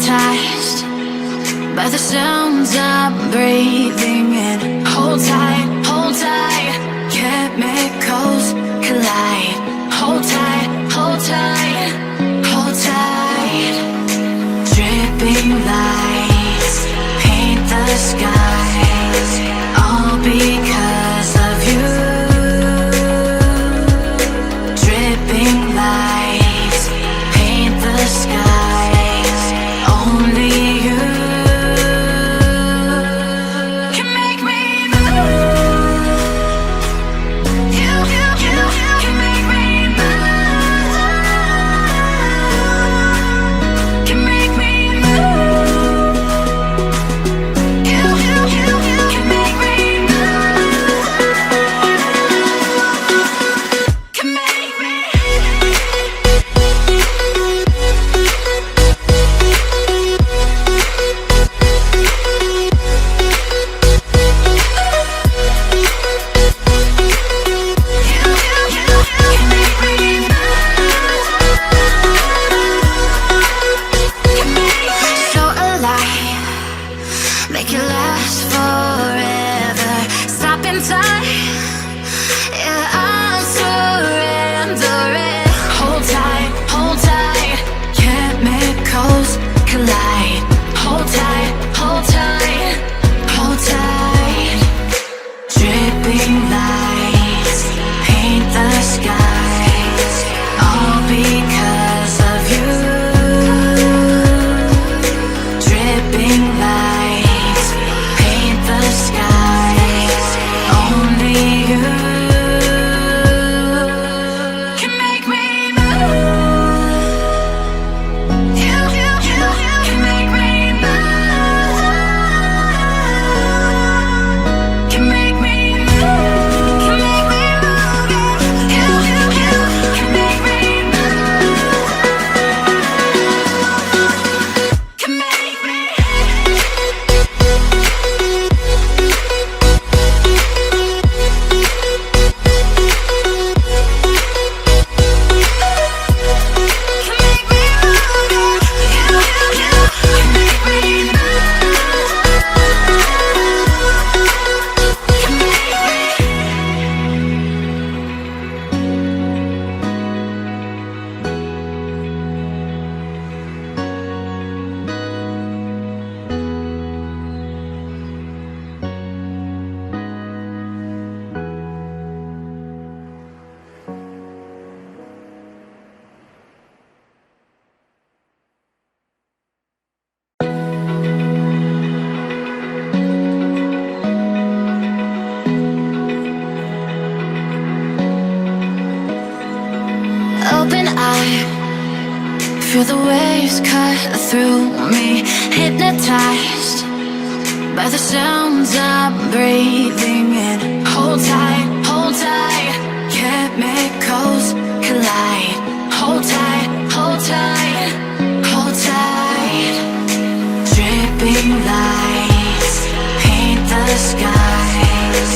Hypnotized by the sounds I'm breathing in. Hold tight, chemicals collide. Hold tight, hold tight, hold tight. Dripping lights paint the skies, all because of you. Dripping lights paint the skies, only you can make me move. You can make me move. Can make me move. You can make me move. Can make me. So alive, make it last forever. Stop in time, yeah, I'm surrendering. Hold tight, chemicals collide. Hold tight, hold tight, hold tight. Dripping lights paint the skies, all because of you. Dripping lights paint the skies, only you can make me move. You can make me move. Can make me move. Can make me move. You can make me move. Can make me. Open eye, feel the waves cut through me. Hypnotized by the sounds I'm breathing in. Hold tight, chemicals collide. Hold tight, hold tight. Dripping lights paint the skies,